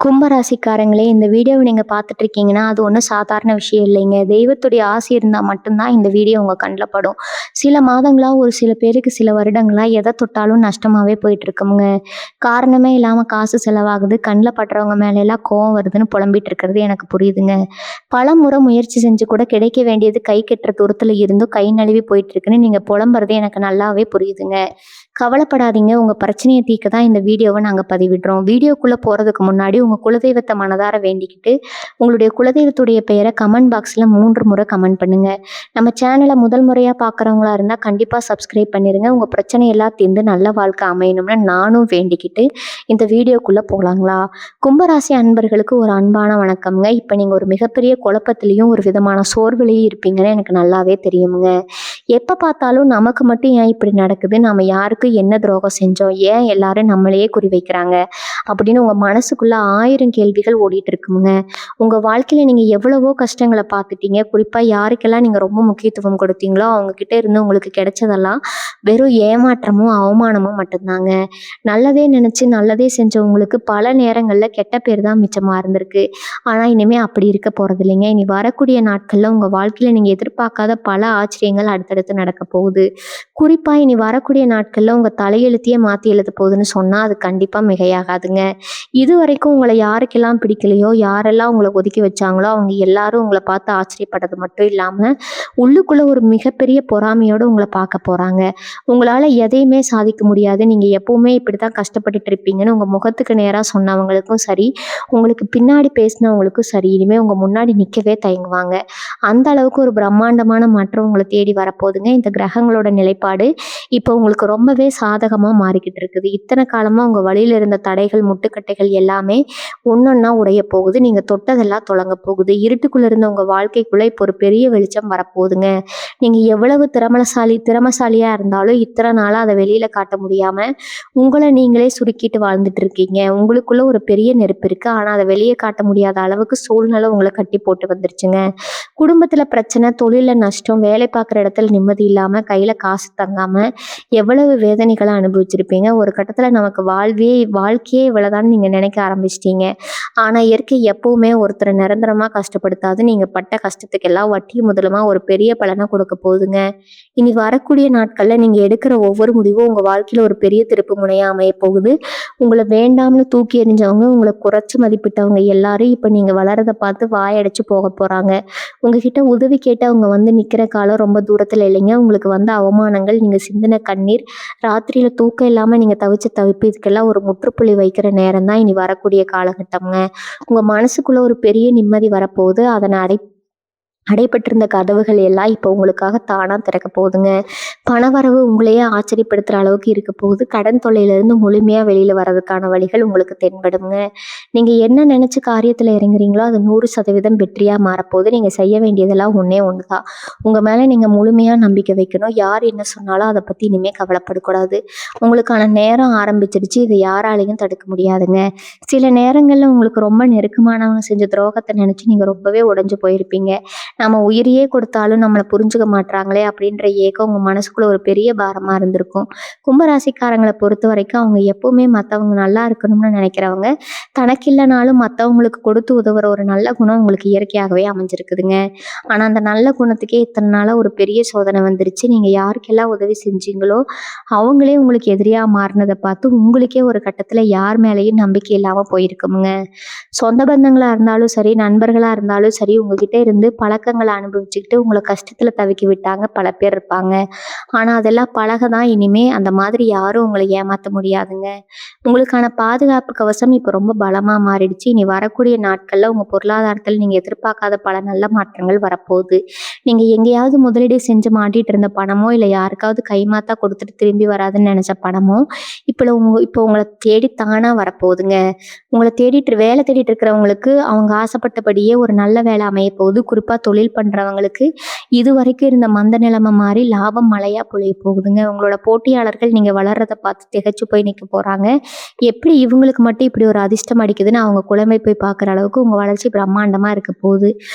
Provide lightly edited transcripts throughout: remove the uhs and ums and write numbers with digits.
கும்பராசிக்காரங்களே, இந்த வீடியோவை நீங்க பார்த்துட்டு இருக்கீங்கன்னா, அது ஒண்ணும் சாதாரண விஷயம் இல்லைங்க. தெய்வத்துடைய ஆசி இருந்தா மட்டும் தான் இந்த வீடியோ உங்க கண்ல படும். சில மாதங்களா, ஒரு சில பேருக்கு சில வருடங்களா எத தொட்டாலும் நஷ்டமாவே போயிட்டுருக்குங்க. காரணமே இல்லாம காசு செலவாகுது, கண்ல படுறவங்க மேலலாம் கோவம் வருதுன்னு புலம்பிட்டு இருக்கிறது எனக்கு புரியுதுங்க. பலமுறை முயற்சி செஞ்சு கூட கிடைக்க வேண்டியது கை கெட்டுற தூரத்துல இருந்தும் கை நழுவி போயிட்டுருக்குன்னு நீங்க புலம்புறது எனக்கு நல்லாவே புரியுதுங்க. கவலைப்படாதீங்க. உங்க பிரச்சனைய தீர்க்க தான் இந்த வீடியோவ நாங்க பதிவிடுறோம். வீடியோக்குள்ள போறதுக்கு முன்னாடி உங்க குலதெய்வத்த மனதார வேண்டிக்கிட்டு, உங்களுடைய குலதெய்வத்துடைய பெயர கமெண்ட் பாக்ஸ்ல 3 முறை கமெண்ட் பண்ணுங்க. நம்ம சேனல முதல் முறையா பார்க்குறவங்களா இருந்தா கண்டிப்பா சப்ஸ்கிரைப் பண்ணிருங்க. உங்க பிரச்சனை எல்லாம் தீர்ந்து நல்ல வாழ்க்கை அமையணும்னு நானும் வேண்டிக்கிட்டு, இந்த வீடியோக்குள்ள போலாங்களா? கும்பராசி அன்பர்களுக்கு ஒரு அன்பான வணக்கம்ங்க. இப்ப நீங்க ஒரு மிகப்பெரிய குழப்பத்திலயும், ஒரு விதமான சோர்விலயும் இருப்பீங்கன்னு எனக்கு நல்லாவே தெரியும்ங்க. எப்ப பார்த்தாலும் நமக்கு மட்டும் ஏன் இப்படி நடக்குது? நாம யாருக்கு என்ன துரோகம் செஞ்சோம்? ஏன் எல்லாரும் நம்மளையே குறி வைக்கிறாங்க? அப்படின்னு உங்க மனசுக்குள்ள 1000 கேள்விகள் ஓடிட்டு இருக்குங்க. உங்க வாழ்க்கையில நீங்க எவ்வளவோ கஷ்டங்கள பார்த்துட்டீங்க. குறிப்பா யாருக்கெல்லாம் நீங்க ரொம்ப முக்கியத்துவம் கொடுத்தீங்களோ, அவங்க கிட்ட இருந்து உங்களுக்கு கிடைச்சதெல்லாம் வெறும் ஏமாற்றமும், அவமானமும் மட்டும்தாங்க. நல்லதே நினைச்சு நல்லதே செஞ்சவங்களுக்கு பல நேரங்கள்ல கெட்ட பேர் தான் மிச்சமா இருந்திருக்கு. ஆனா இனிமே அப்படி இருக்க போறதில்லைங்க. இனி வரக்கூடிய நாட்கள்ல உங்க வாழ்க்கையில நீங்க எதிர்பார்க்காத பல ஆச்சரியங்கள் அடுத்தடுத்து நடக்க போகுது. குறிப்பா இனி வரக்கூடிய நாட்கள்ல உங்க தலையெழுத்தையே மாத்தி எழுத போகுதுன்னு சொன்னா அது கண்டிப்பா மிகையாகாதுங்க. இதுவரைக்கும் உங்கள யாருக்கெல்லாம் பிடிக்கலையோ, யாரெல்லாம் உங்கள ஒதுக்கி வச்சாங்களோ, அவங்க எல்லாரும் உங்கள பார்த்து ஆச்சரியப்பட்டது மட்டும் இல்லாம, உள்ளுக்குள்ள ஒரு மிகப்பெரிய பொறாமையோட உங்கள பார்க்க போறாங்க. உங்களால எதையுமே சாதிக்க முடியாது. நீங்க எப்பவுமே இப்படித்தான் கஷ்டப்பட்டுட்டு இருப்பீங்கன்னு உங்க முகத்துக்கு நேரா சொன்னவங்களுக்கும் சரி, உங்களுக்கு பின்னாடி பேசினவங்களுக்கும் சரி, இனிமே உங்க முன்னாடி நிக்கவே தயங்குவாங்க. அந்த அளவுக்கு ஒரு பிரம்மாண்டமான மாற்றம் உங்கள தேடி வரப்போகுதுங்க. இந்த கிரகங்களோட நிலைப்பாடு இப்போ உங்களுக்கு ரொம்பவே சாதகமா மாறிக்கிட்டு இருக்குது. இத்தனை காலமா உங்க வழியில இருந்த தடைகள், முட்டுக்கட்டைகள் எல்லாமே ஒன்னொன்னா உடைய போகுது. நீங்க தொட்டதெல்லாம் தொடங்க போகுது. இருட்டுக்குள்ள இருந்த உங்க வாழ்க்கைக்குள்ள இப்போ ஒரு பெரிய வெளிச்சம் வரப்போகுதுங்க. நீங்க எவ்வளவு திறமசாலியா இருந்தாலும் இத்தனை நாளா அதை வெளியில காட்ட முடியாம உங்களை நீங்களே சுருக்கிட்டு வாழ்ந்துட்டு இருக்கீங்க. உங்களுக்குள்ள ஒரு பெரிய நெருப்பு இருக்கு. ஆனா அதை வெளியே காட்ட முடியாத அளவுக்கு சூழ்நிலை உங்களை கட்டி போட்டு வந்துருச்சுங்க. குடும்பத்துல பிரச்சனை, தொழில நஷ்டம், வேலை பார்க்குற இடத்துல நிம்மதி இல்லாம, கையில காசு தங்காம எவ்வளவு வேதனைகளை அனுபவிச்சிருப்பீங்க. ஒரு கட்டத்துல நமக்கு வாழ்க்கையே இவ்வளவுதான் நீங்க நினைக்க ஆரம்பிச்சிட்டீங்க. ஆனா இயற்கை எப்பவுமே ஒருத்தரை நிரந்தரமா கஷ்டப்படுத்தாது. நீங்க பட்ட கஷ்டத்துக்கெல்லாம் வட்டி முதலுமா ஒரு பெரிய பலனை கொடுக்க போகுதுங்க. இனி வரக்கூடிய நாட்கள்ல நீங்க எடுக்கிற ஒவ்வொரு முடிவும் உங்க வாழ்க்கையில ஒரு பெரிய திருப்பு முனையா அமைய போகுது. உங்களை வேண்டாம்னு தூக்கி எறிஞ்சவங்க, உங்களை குறைச்சு மதிப்பிட்டவங்க எல்லாரும் இப்ப நீங்க வளரதை பார்த்து வாயடைச்சு போக போறாங்க. உங்ககிட்ட உதவி கேட்டு அவங்க வந்து நிக்கிற காலம் ரொம்ப தூரத்துல இல்லைங்க. உங்களுக்கு வந்த அவமானங்கள், நீங்க சிந்தின கண்ணீர், ராத்திரியில தூக்கம் இல்லாம நீங்க தவிச்ச தவிப்பு, இதுக்கெல்லாம் ஒரு முற்றுப்புள்ளி வைக்கிற நேரம் தான் இனி வரக்கூடிய காலகட்டம்ங்க. உங்க மனசுக்குள்ள ஒரு பெரிய நிம்மதி வரப்போகுது. அதனை அடைபட்டிருந்த கதவுகள் எல்லாம் இப்போ உங்களுக்காக தானா திறக்க போகுதுங்க. பணவரவு உங்களையே ஆச்சரியப்படுத்துற அளவுக்கு இருக்க போகுது. கடன் தொல்லையிலிருந்து முழுமையா வெளியில வர்றதுக்கான வழிகள் உங்களுக்கு தென்படுங்க. நீங்க என்ன நினைச்சு காரியத்துல இறங்குறீங்களோ அது 100% வெற்றியா மாறப்போகுது. நீங்க செய்ய வேண்டியதெல்லாம் ஒண்ணே ஒண்ணுதான். உங்க மேல நீங்க முழுமையா நம்பிக்கை வைக்கணும். யார் என்ன சொன்னாலும் அதை பத்தி இனிமே கவலைப்படக்கூடாது. உங்களுக்கான நேரம் ஆரம்பிச்சிடுச்சு. இதை யாராலையும் தடுக்க முடியாதுங்க. சில நேரங்கள்ல உங்களுக்கு ரொம்ப நெருக்கமானவங்க செஞ்ச துரோகத்தை நினைச்சு நீங்க ரொம்பவே உடைஞ்சு போயிருப்பீங்க. நம்ம உயிரையே கொடுத்தாலும் நம்மளை புரிஞ்சுக்க மாட்றாங்களே அப்படின்ற ஏக்கம் உங்க மனசுக்குள்ள ஒரு பெரிய பாரமா இருந்திருக்கும். கும்பராசிக்காரங்களை பொறுத்த வரைக்கும் அவங்க எப்பவுமே மற்றவங்க நல்லா இருக்கணும்னு நினைக்கிறவங்க. தனக்கு இல்லைனாலும் மற்றவங்களுக்கு கொடுத்து உதவுற ஒரு நல்ல குணம் உங்களுக்கு இயற்கையாகவே அமைஞ்சிருக்குதுங்க. ஆனா அந்த நல்ல குணத்துக்கே இத்தனை நாளா ஒரு பெரிய சோதனை வந்துருச்சு. நீங்க யாருக்கெல்லாம் உதவி செஞ்சீங்களோ அவங்களே உங்களுக்கு எதிரியா மாறினதை பார்த்து உங்களுக்கே ஒரு கட்டத்துல யார் மேலேயும் நம்பிக்கை இல்லாம போயிருக்குமுங்க. சொந்த பந்தங்களா இருந்தாலும் சரி, நண்பர்களா இருந்தாலும் சரி, உங்ககிட்ட இருந்து பழக்கங்களை அனுபவிச்சுக்கிட்டு உங்களை கஷ்டத்துல தவிக்க விட்டாங்க பல பேர் இருப்பாங்க. ஆனா அதெல்லாம் பழகதான். இனிமே அந்த மாதிரி யாரும் உங்களை ஏமாத்த முடியாதுங்க. உங்களுக்கான பாதுகாப்பு கவசம் இப்போ ரொம்ப பலமா மாறிடுச்சு. இனி வரக்கூடிய நாட்கள்ல உங்க பொருளாதாரத்தில் நீங்க எதிர்பார்க்காத பல நல்ல மாற்றங்கள் வரப்போகுது. நீங்க எங்கேயாவது முதலீடு செஞ்சு மாட்டிட்டு இருந்த பணமோ, இல்லை யாருக்காவது கைமாத்தா கொடுத்துட்டு திரும்பி வராதுன்னு நினைச்ச பணமோ இப்போ உங்களை தேடி தானா வரப்போகுதுங்க. உங்களை வேலை தேடிட்டு இருக்கிறவங்களுக்கு அவங்க ஆசைப்பட்டபடியே ஒரு நல்ல வேலை அமைய போகுது. குறிப்பா தொழில் பண்றவங்களுக்கு இது வரைக்கும் இருந்த மந்த நிலைமை மாறி லாபம் மழையா பொழிய போகுதுங்க. உங்களோட போட்டியாளர்கள் நீங்க வளர்றதை பார்த்து திகைச்சு போய் நிற்க போறாங்க. எப்படி இவங்களுக்கு மட்டும் இப்படி ஒரு அதிர்ஷ்டம் அடிக்க ஆரம்பிக்குதுன்னு அவங்க குழம்பை போய் பார்க்குற அளவுக்கு உங்கள் வளர்ச்சி பிரம்மாண்டமாக இருக்க போகுது.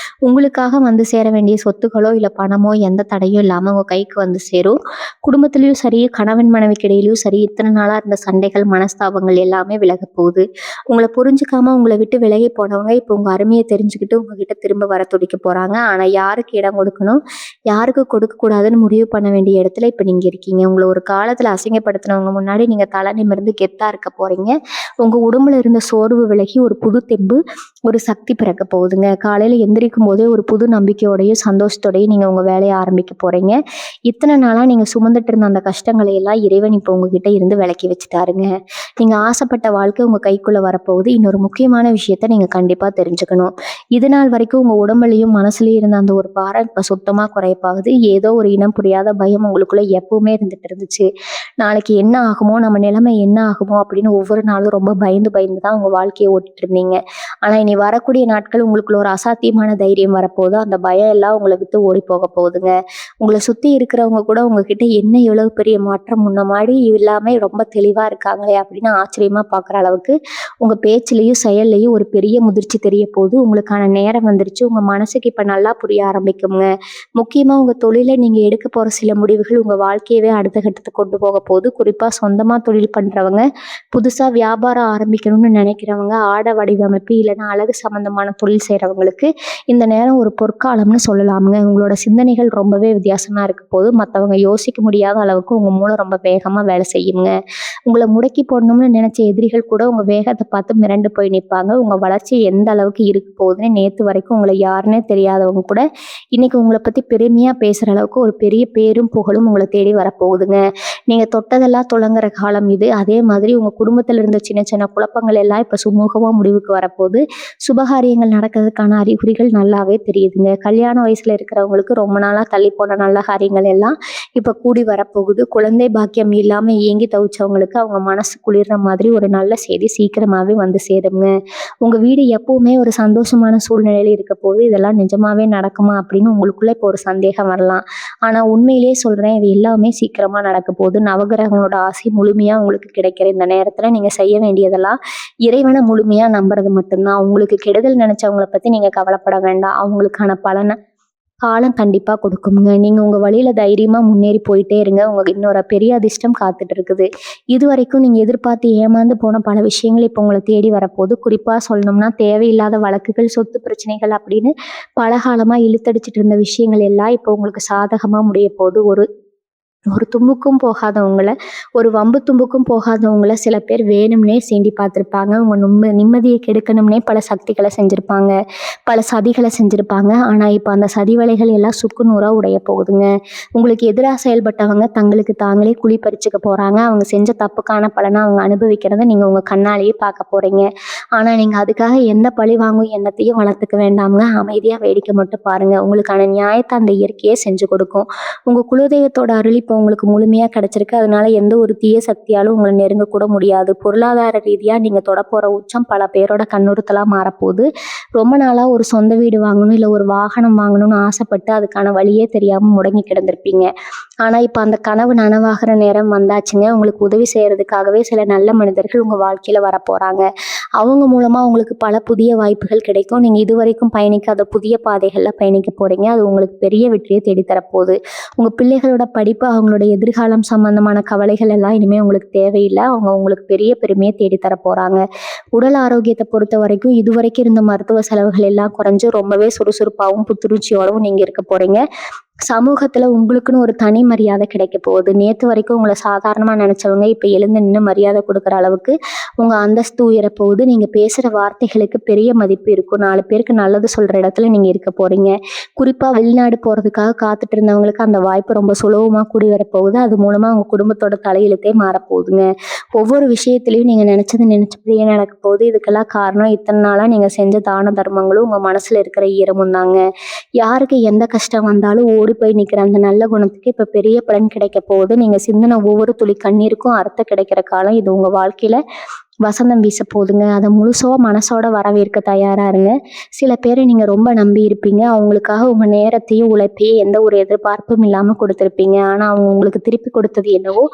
உங்களுக்காக வந்து சேர வேண்டிய சொத்துக்களோ இல்லை பணமோ எந்த தடையும் இல்லாமல் உங்கள் கைக்கு வந்து சேரும். குடும்பத்துலேயும் சரி, கணவன் மனைவிக்கு இடையிலையும் சரி, இத்தனை நாளாக இருந்த சண்டைகள், மனஸ்தாபங்கள் எல்லாமே விலக போகுது. உங்களை புரிஞ்சுக்காம உங்களை விட்டு விலகி போனவங்க இப்போ உங்கள் அருமையை தெரிஞ்சுக்கிட்டு உங்ககிட்ட திரும்ப வர துடிக்க போகிறாங்க. ஆனால் யாருக்கு இடம் கொடுக்கணும், யாருக்கு கொடுக்கக்கூடாதுன்னு முடிவு பண்ண வேண்டிய இடத்துல இப்போ நீங்கள் இருக்கீங்க. உங்களை ஒரு காலத்தில் அசிங்கப்படுத்தினவங்க முன்னாடி நீங்கள் தலை நிமிர்ந்து கெத்தாக இருக்க போகிறீங்க. உங்கள் உடம்புல இருந்த சோர்வு விலகி ஒரு புது தெம்பு, ஒரு சக்தி பிறக்க போகுதுங்க. காலையில் எந்திரிக்கும் போதே ஒரு புது நம்பிக்கையோடையும் சந்தோஷத்தோடையும் நீங்கள் உங்கள் வேலையை ஆரம்பிக்க போகிறீங்க. இத்தனை நாளாக நீங்கள் சுமந்துட்டு இருந்த அந்த கஷ்டங்களை எல்லாம் இறைவன் இப்போ உங்ககிட்ட இருந்து விலக்கி வச்சுட்டாருங்க. நீங்கள் ஆசைப்பட்ட வாழ்க்கை உங்கள் கைக்குள்ளே வரப்போகுது. இன்னொரு முக்கியமான விஷயத்த நீங்கள் கண்டிப்பாக தெரிஞ்சுக்கணும். இது நாள் வரைக்கும் உங்கள் உடம்புலையும் மனசுலையும் இருந்த அந்த ஒரு பாரம் இப்போ சுத்தமாக குறைப்பாகுது. ஏதோ ஒரு இனம் புரியாத பயம் உங்களுக்குள்ளே எப்பவுமே இருந்துட்டு இருந்துச்சு. நாளைக்கு என்ன ஆகுமோ, நம்ம நிலைமை என்ன ஆகுமோ அப்படின்னு ஒவ்வொரு நாளும் ரொம்ப பயந்து பயந்து தான் உங்கள் வாழ்க்கையை ஓட்டிட்டு இருந்தீங்க. ஆனால் இனி வரக்கூடிய நாட்கள் உங்களுக்குள்ள ஒரு அசாத்தியமான தைரியம் வரப்போகுது. அந்த பயம் எல்லாம் உங்களை விட்டு ஓடி போக போகுதுங்க. உங்களை சுற்றி இருக்கிறவங்க கூட உங்ககிட்ட என்ன எவ்வளவு பெரிய மாற்றம், முன்ன மாதிரி இல்லாமல் ரொம்ப தெளிவாக இருக்காங்களே அப்படின்னு ஆச்சரியமாக பார்க்குற அளவுக்கு உங்கள் பேச்சிலையும் செயல்லையும் ஒரு பெரிய முதிர்ச்சி தெரிய போகுது. உங்களுக்கான நேரம் வந்துருச்சு. உங்கள் மனசுக்கு இப்போ நல்லா புரிய ஆரம்பிக்குங்க. முக்கியமாக உங்கள் தொழிலை நீங்கள் எடுக்க போகிற சில முடிவுகள் உங்கள் வாழ்க்கையவே அடுத்த கட்டத்துக்கு கொண்டு போக போகுது. குறிப்பாக சொந்தமாக தொழில் பண்ணுறவங்க, புதுசாக வியாபாரம் ஆரம்பிக்கணும்னு நினைக்கிறவங்க, ஆடை வடிவமைப்பு இல்லைன்னா அழகு சம்மந்தமான தொழில் செய்கிறவங்களுக்கு இந்த நேரம் ஒரு பொற்காலம்னு சொல்லலாமுங்க. உங்களோட சிந்தனைகள் ரொம்பவே வித்தியாசமாக இருக்க போது. மற்றவங்க யோசிக்க முடியாத அளவுக்கு உங்கள் மூளை ரொம்ப வேகமாக வேலை செய்யுங்க. உங்களை முடக்கி போடணும்னு நினச்ச எதிரிகள் கூட உங்கள் வேகத்தை பார்த்து மிரண்டு போய் நிற்பாங்க. உங்கள் வளர்ச்சி எந்த அளவுக்கு இருக்க போகுதுன்னு நேற்று வரைக்கும் உங்களை யாருன்னே தெரியாதவங்க கூட இன்னைக்கு உங்களை பற்றி பெருமையாக பேசுகிற அளவுக்கு ஒரு பெரிய பேரும் புகழும் உங்களை தேடி வரப்போகுதுங்க. நீங்கள் தொட்டதெல்லாம் தொடங்குற காலம் இது. அதே மாதிரி உங்கள் குடும்பத்தில் இருந்த சின்ன சின்ன குழப்பங்கள் எல்லாம் இப்போ சுமூகமாக முடிவுக்கு வரப்போகுது. சுபகாரியங்கள் நடக்கிறதுக்கான அறிகுறிகள் நல்லாவே தெரியுதுங்க. கல்யாண வயசில் இருக்கிறவங்களுக்கு ரொம்ப நாளாக தள்ளி போன நல்ல காரியங்கள் எல்லாம் இப்போ கூடி வரப்போகுது. குழந்தை பாக்கியம் இல்லாமல் ஏங்கி தவிச்சவங்களுக்கு அவங்க மனசு குளிர்ற மாதிரி ஒரு நல்ல செய்தி சீக்கிரமாகவே வந்து சேருங்க. உங்கள் வீடு எப்பவுமே ஒரு சந்தோஷமான சூழ்நிலையில் இருக்க போது. இதெல்லாம் நிஜமாவே நடக்குமா அப்படின்னு உங்களுக்குள்ள இப்போ ஒரு சந்தேகம் வரலாம். ஆனால் உண்மையிலேயே சொல்கிறேன், இது எல்லாமே சீக்கிரமாக நடக்க போகுது. நவகிரகங்களோட ஆசை முழுமையாக உங்களுக்கு கிடைக்கிற இந்த நேரத்தில் நீங்கள் செய்ய வேண்டியதெல்லாம் இறைவனை முழுமையாக நம்புறது மட்டும்தான். உங்களுக்கு கெடுதல் நினச்சவங்கள பற்றி நீங்கள் கவலைப்பட வேண்டாம். அவங்களுக்கான பலனை காலம் கண்டிப்பாக கொடுக்குங்க. நீங்கள் உங்கள் வழியில் தைரியமாக முன்னேறி போயிட்டே இருங்க. உங்களுக்கு இன்னொரு பெரிய அதிர்ஷ்டம் காத்துட்டு இருக்குது. இது வரைக்கும் நீங்கள் எதிர்பார்த்து ஏமாந்து போன பல விஷயங்கள் இப்போ உங்களை தேடி வரப்போகுது. குறிப்பாக சொல்லணும்னா தேவையில்லாத வழக்குகள், சொத்து பிரச்சனைகள் அப்படின்னு பல காலமாக இழுத்தடிச்சிட்டு இருந்த விஷயங்கள் எல்லாம் இப்போ உங்களுக்கு சாதகமாக முடிய போகுது. ஒரு தும்புக்கும் போகாதவங்கள, ஒரு வம்பு தும்புக்கும் போகாதவங்கள சில பேர் வேணும்னே சீண்டி பார்த்துருப்பாங்க. உங்கள் நிம்மதியை கெடுக்கணும்னே பல சக்திகளை செஞ்சுருப்பாங்க, பல சதிகளை செஞ்சுருப்பாங்க. ஆனால் இப்போ அந்த சதி வலைகள் எல்லாம் சுக்கு நூறாக உடைய போகுதுங்க. உங்களுக்கு எதிராக செயல்பட்டவங்க தங்களுக்கு தாங்களே குழி பறிச்சுக்க போகிறாங்க. அவங்க செஞ்ச தப்புக்கான பலனை அவங்க அனுபவிக்கிறத நீங்கள் உங்கள் கண்ணாலேயே பார்க்க போகிறீங்க. ஆனால் நீங்கள் அதுக்காக எந்த பழி வாங்கும் எண்ணத்தையும் வளர்த்துக்க வேண்டாமுங்க. அமைதியாக வேடிக்கை மட்டும் பாருங்கள். உங்களுக்கான நியாயத்தை அந்த இயற்கையே செஞ்சு கொடுக்கும். உங்கள் குலதெய்வத்தோட அருள் இப்போ உங்களுக்கு முழுமையாக கிடைச்சிருக்கு. அதனால எந்த ஒரு தீய சக்தியாலும் உங்களை நெருங்கக்கூட முடியாது. பொருளாதார ரீதியாக நீங்கள் தொடப்போகிற உச்சம் பல பேரோட கண்ணுறுத்தலாக மாறப்போகுது. ரொம்ப நாளாக ஒரு சொந்த வீடு வாங்கணும், இல்லை ஒரு வாகனம் வாங்கணும்னு ஆசைப்பட்டு அதுக்கான வழியே தெரியாமல் முடங்கி கிடந்திருப்பீங்க. ஆனால் இப்போ அந்த கனவு நனவாகிற நேரம் வந்தாச்சுங்க. உங்களுக்கு உதவி செய்கிறதுக்காகவே சில நல்ல மனிதர்கள் உங்கள் வாழ்க்கையில் வரப்போகிறாங்க. அவங்க மூலமாக உங்களுக்கு பல புதிய வாய்ப்புகள் கிடைக்கும். நீங்கள் இதுவரைக்கும் பயணிக்காத புதிய பாதைகளில் பயணிக்க போகிறீங்க. அது உங்களுக்கு பெரிய வெற்றியை தேடித்தரப்போகுது. உங்கள் பிள்ளைகளோட படிப்பு, அவங்களோட எதிர்காலம் சம்பந்தமான கவலைகள் எல்லாம் இனிமேல் உங்களுக்கு தேவையில்லை. அவங்க உங்களுக்கு பெரிய பெருமையை தேடித்தர போகிறாங்க. உடல் ஆரோக்கியத்தை பொறுத்த வரைக்கும் இதுவரைக்கும் இருந்த மருத்துவ செலவுகள் எல்லாம் குறைஞ்சு ரொம்பவே சுறுசுறுப்பாகவும் புத்துணர்ச்சியோடவும் நீங்கள் இருக்க போகிறீங்க. சமூகத்தில் உங்களுக்குன்னு ஒரு தனி மரியாதை கிடைக்க போகுது. நேற்று வரைக்கும் உங்களை சாதாரணமாக நினச்சவங்க இப்போ எழுந்து நின்று மரியாதை கொடுக்குற அளவுக்கு உங்கள் அந்தஸ்து உயரப்போகுது. நீங்கள் பேசுகிற வார்த்தைகளுக்கு பெரிய மதிப்பு இருக்கும். 4 பேருக்கு நல்லது சொல்கிற இடத்துல நீங்கள் இருக்க போகிறீங்க. குறிப்பாக வெளிநாடு போகிறதுக்காக காத்துட்டு இருந்தவங்களுக்கு அந்த வாய்ப்பு ரொம்ப சுலபமாக கூடி வரப்போகுது. அது மூலமாக உங்கள் குடும்பத்தோட தலையெழுத்தே மாறப்போகுதுங்க. ஒவ்வொரு விஷயத்துலையும் நீங்கள் நினச்சபடியே நடக்க போகுது. இதுக்கெல்லாம் காரணம் இத்தனை நாளாக நீங்கள் செஞ்ச தான தர்மங்களும் உங்கள் மனசில் இருக்கிற ஈரமும் தாங்க. யாருக்கு எந்த கஷ்டம் வந்தாலும் ஓடி போய் நிற்கிற அந்த நல்ல குணத்துக்கு இப்போ பெரிய பலன் கிடைக்க போகுது. நீங்கள் சிந்தின ஒவ்வொரு துளி கண்ணீருக்கும் அர்த்தம் கிடைக்கிற காலம் இது. உங்கள் வாழ்க்கையில் வசந்தம் வீச போகுதுங்க. அதை முழுசா மனசோட வரவேற்க தயாரா இருங்க. சில பேரை நீங்க ரொம்ப நம்பி இருப்பீங்க. அவங்களுக்காக உங்க நேரத்தையும் உழைப்பையும் எந்த ஒரு எதிர்பார்ப்பும் இல்லாம கொடுத்திருப்பீங்க. ஆனா அவங்க உங்களுக்கு திருப்பி கொடுத்தது என்னவோ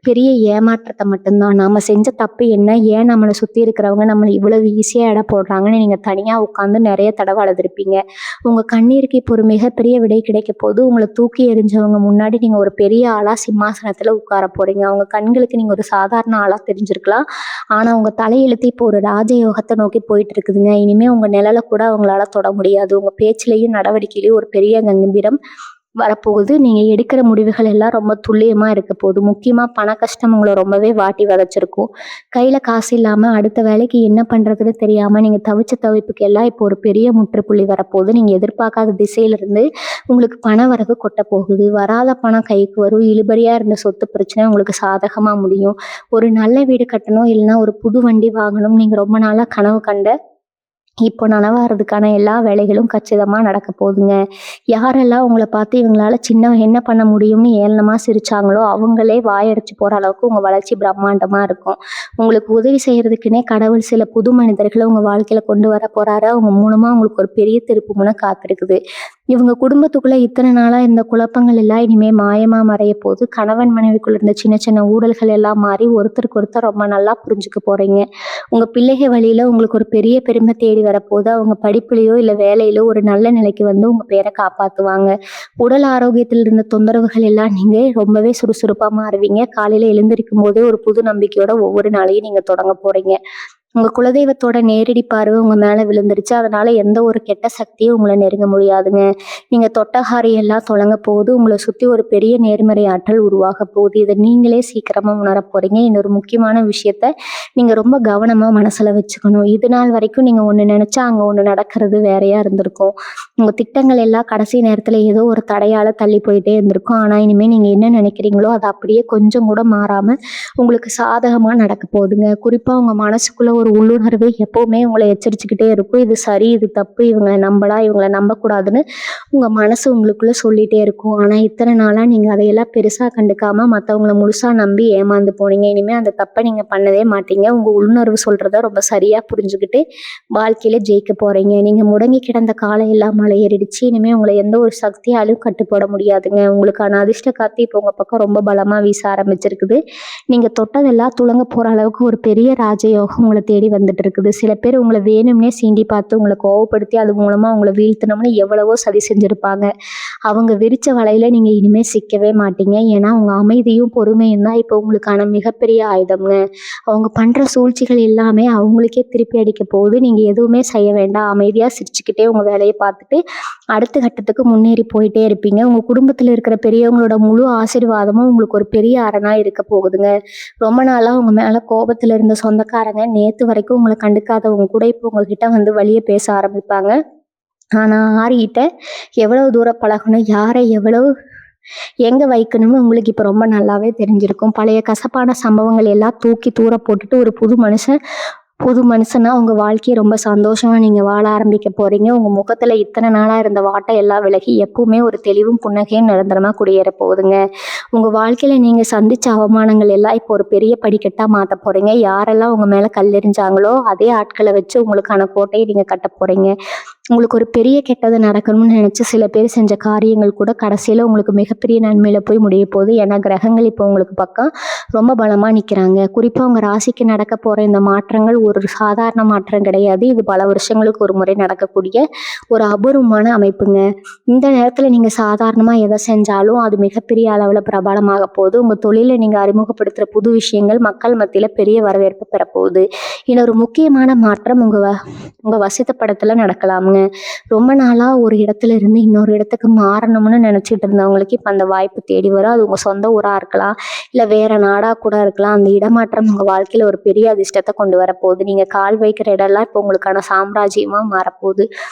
பெரிய ஏமாற்றத்தை மட்டும்தான். நாம செஞ்ச தப்பு என்ன, ஏன் நம்மளை சுத்தி இருக்கிறவங்க நம்மளை இவ்வளவு ஈஸியா எடை போடுறாங்கன்னு நீங்க தனியா உட்காந்து நிறைய தடவை அழுதுருப்பீங்க. உங்க கண்ணீருக்கு இப்போ ஒரு மிகப்பெரிய விடை கிடைக்க போது. உங்களை தூக்கி எறிஞ்சவங்க முன்னாடி நீங்க ஒரு பெரிய ஆளா சிம்மாசனத்துல உட்கார போறீங்க. அவங்க கண்களுக்கு நீங்க ஒரு சாதாரண ஆளா தெரிஞ்சிருக்கலாம். ஆனா உங்க தலையெழுத்து இப்போ ஒரு ராஜயோகத்தை நோக்கி போயிட்டு இருக்குதுங்க. இனிமே உங்க நிழலை கூட அவங்களால தொட முடியாது. உங்க பேச்சிலையும் நடவடிக்கையிலையும் ஒரு பெரிய கம்பீரம் வரப்போகுது. நீங்க எடுக்கிற முடிவுகள் எல்லாம் ரொம்ப துல்லியமா இருக்க போகுது. முக்கியமா பண கஷ்டம் உங்களை ரொம்பவே வாட்டி வதைச்சிருக்கும். கையில காசு இல்லாம அடுத்த வேலைக்கு என்ன பண்றதுன்னு தெரியாம நீங்க தவிச்ச தவிப்புக்கு எல்லாம் இப்போ ஒரு பெரிய முற்றுப்புள்ளி வரப்போகுது. நீங்க எதிர்பார்க்காத திசையில இருந்து உங்களுக்கு பண வரவு கொட்ட போகுது. வராத பணம் கைக்கு வரும். இழுபறியா இருந்த சொத்து பிரச்சனை உங்களுக்கு சாதகமா முடியும். ஒரு நல்ல வீடு கட்டணும், இல்லைன்னா ஒரு புது வண்டி வாங்கணும் நீங்க ரொம்ப நாளா கனவு கண்ட இப்போ நனவாகிறதுக்கான எல்லா வேலைகளும் கச்சிதமா நடக்க போகுதுங்க. யாரெல்லாம் உங்களை பார்த்து இவங்களால என்ன பண்ண முடியும்னு ஏளனமா சிரிச்சாங்களோ அவங்களே வாயடிச்சு போற அளவுக்கு உங்க வளர்ச்சி பிரம்மாண்டமா இருக்கும். உங்களுக்கு உதவி செய்யறதுக்குன்னே கடவுள் சில புது மனிதர்களை உங்க வாழ்க்கையில கொண்டு வர போறாரு. அவங்க மூலமா உங்களுக்கு ஒரு பெரிய திருப்பு முனை காத்திருக்குது. இவங்க குடும்பத்துக்குள்ள இத்தனை நாளா இருந்த குழப்பங்கள் எல்லாம் இனிமே மாயமா மறைய போகுது. கணவன் மனைவிக்குள்ள இருந்த சின்ன சின்ன ஊழல்கள் எல்லாம் மாறி ஒருத்தருக்கு ஒருத்தர் ரொம்ப நல்லா புரிஞ்சுக்க போறீங்க. உங்க பிள்ளைகள் வழியில உங்களுக்கு ஒரு பெரிய பெருமை தேடி வரப்போது. அவங்க படிப்புலையோ இல்ல வேலையிலோ ஒரு நல்ல நிலைக்கு வந்து உங்க பேரை காப்பாத்துவாங்க. உடல் ஆரோக்கியத்தில் இருந்த தொந்தரவுகள் எல்லாம் நீங்க ரொம்பவே சுறுசுறுப்பா மாறுவீங்க. காலையில எழுந்திருக்கும் போதே ஒரு புது நம்பிக்கையோட ஒவ்வொரு நாளையும் நீங்க தொடங்க போறீங்க. உங்க குலதெய்வத்தோட நேரடி பார்வை உங்க மேல விழுந்துருச்சு. அதனால எந்த ஒரு கெட்ட சக்தியும் உங்களை நெருங்க முடியாதுங்க. நீங்க தொட்ட காரியம் எல்லாம் தொடங்க போகுது. உங்களை சுத்தி ஒரு பெரிய நேர்மறை ஆற்றல் உருவாக போகுது. இதை நீங்களே சீக்கிரமா உணர போறீங்க. இன்னொரு முக்கியமான விஷயத்த நீங்க ரொம்ப கவனமா மனசுல வச்சுக்கணும். இது நாள் வரைக்கும் நீங்க ஒண்ணு நினைச்சா அங்க ஒண்ணு நடக்கிறது வேறையா இருந்திருக்கும். உங்க திட்டங்கள் எல்லாம் கடைசி நேரத்துல ஏதோ ஒரு தடையால தள்ளி போயிட்டே இருந்திருக்கும். ஆனா இனிமே நீங்க என்ன நினைக்கிறீங்களோ அது அப்படியே கொஞ்சம் கூட மாறாம உங்களுக்கு சாதகமா நடக்க போகுதுங்க. குறிப்பா உங்க மனசுக்குள்ள ஒரு உள்ளுணர்வு எப்பவுமே உங்களை எச்சரிச்சுக்கிட்டே இருக்கும். இது சரி, இது தப்பு, இவங்களை நம்பலாம், இவங்களை நம்பக்கூடாதுன்னு உங்க மனசு உங்களுக்குள்ள சொல்லிட்டே இருக்கும். ஆனா இத்தனை நாளா நீங்க அதையெல்லாம் பெருசா கண்டுக்காம மத்தவங்களை முழுசா நம்பி ஏமாந்து போனீங்க. இனிமே அந்த தப்பை நீங்க பண்ணவே மாட்டீங்க. உங்க உள்ளுணர்வு சொல்றத ரொம்ப சரியா புரிஞ்சுக்கிட்டு வாழ்க்கையில ஜெயிக்க போறீங்க. நீங்க முடங்கி கிடந்த காலம் எல்லாம் மலை ஏறிடுச்சு. இனிமே உங்களை எந்த ஒரு சக்தியாலும் கட்டுப்போட முடியாதுங்க. உங்களுக்கான அதிர்ஷ்ட காத்து இப்போ உங்க பக்கம் ரொம்ப பலமா வீச ஆரம்பிச்சிருக்குது. நீங்க தொட்டதெல்லாம் துலங்க போற அளவுக்கு ஒரு பெரிய ராஜயோகம் உங்களை தேடி வந்துட்டு இருக்குது. சில பேர் உங்களை வேணும்னே சீண்டி பார்த்து உங்களை கோவப்படுத்தி அது மூலமா உங்களை வீழ்த்தணும்னு எவ்வளவோ சதி செஞ்சிருப்பாங்க. அவங்க விரிச்ச வலையில நீங்க இனிமே சிக்கவே மாட்டீங்க. ஏன்னா உங்க அமைதியும் பொறுமையும் தான் இப்போ உங்களுக்கான மிகப்பெரிய ஆயுதம்ங்க. அவங்க பண்ற சூழ்ச்சிகள் எல்லாமே அவங்களுக்கே திருப்பி அடிக்க போகுது. நீங்க எதுவுமே செய்ய வேண்டாம். அமைதியா சிரிச்சுக்கிட்டே உங்க வேலையை பார்த்துட்டு அடுத்த கட்டத்துக்கு முன்னேறி போயிட்டே இருப்பீங்க. உங்க குடும்பத்துல இருக்கிற பெரியவங்களோட முழு ஆசீர்வாதமும் உங்களுக்கு ஒரு பெரிய அரணா இருக்க போகுதுங்க. ரொம்ப நாளா உங்க மேல கோபத்துல இருந்த சொந்தக்காரங்க நேத்து வரைக்கும் உங்களை கண்டுக்காதவங்க கூட இப்போ உங்ககிட்ட வந்து வழிய பேச ஆரம்பிப்பாங்க. ஆனா ஆரிகிட்ட எவ்வளவு தூரம் பழகணும், யாரை எவ்வளவு எங்க வைக்கணும்னு உங்களுக்கு இப்ப ரொம்ப நல்லாவே தெரிஞ்சிருக்கும். பழைய கசப்பான சம்பவங்கள் எல்லாம் தூக்கி தூர போட்டுட்டு ஒரு புது மனுஷனா உங்க வாழ்க்கையை ரொம்ப சந்தோஷமா நீங்க வாழ ஆரம்பிக்க போறீங்க. உங்க முகத்துல இத்தனை நாளா இருந்த வாட்டை எல்லாம் விலகி எப்பவுமே ஒரு தெளிவும் புன்னகையும் நிரந்தரமா குடியேற போகுதுங்க. உங்க வாழ்க்கையில நீங்க சந்திச்ச அவமானங்கள் எல்லாம் இப்போ ஒரு பெரிய படிக்கட்டா மாத்த போறீங்க. யாரெல்லாம் உங்க மேல கல்லெறிஞ்சாங்களோ அதே ஆட்களை வச்சு உங்களுக்கான கோட்டையை நீங்க கட்ட போறீங்க. உங்களுக்கு ஒரு பெரிய கெட்டது நடக்கணும்னு நினைச்சு சில பேர் செஞ்ச காரியங்கள் கூட கடைசியில உங்களுக்கு மிகப்பெரிய நன்மையில போய் முடிய போகுது. ஏன்னா கிரகங்கள் இப்போ உங்களுக்கு பக்கம் ரொம்ப பலமா நிக்கிறாங்க. குறிப்பா உங்க ராசிக்கு நடக்க போற இந்த மாற்றங்கள் ஒரு சாதாரண மாற்றம் கிடையாது. இது பல வருஷங்களுக்கு ஒரு முறை நடக்கக்கூடிய ஒரு அபூர்வமான அமைப்புங்க. இந்த நேரத்துல நீங்க சாதாரணமா எதை செஞ்சாலும் அது மிகப்பெரிய அளவுல பிரபலமாக போகுது. உங்க தொழில நீங்க அறிமுகப்படுத்துற புது விஷயங்கள் மக்கள் மத்தியில பெரிய வரவேற்பு பெறப்போகுது. இன்னொரு முக்கியமான மாற்றம் உங்க வசித்த படத்துல நடக்கலாமுங்க. ரொம்ப நாளா ஒரு இடத்துல இருந்து இன்னொரு இடத்துக்கு மாறணும்னு நினைச்சிட்டு இருந்தவங்களுக்கு இப்ப அந்த வாய்ப்பு தேடி வரும். அது உங்க சொந்த ஊரா இருக்கலாம், இல்ல வேற நாடா கூட இருக்கலாம். அந்த இடமாற்றம் உங்க வாழ்க்கையில ஒரு பெரிய அதிர்ஷ்டத்தை கொண்டு வரப்போகுது. நீங்க கால் வைக்கிற இடம்லாம் இப்போ உங்களுக்கான சாம்ராஜ்யமா மாறப்போகுது.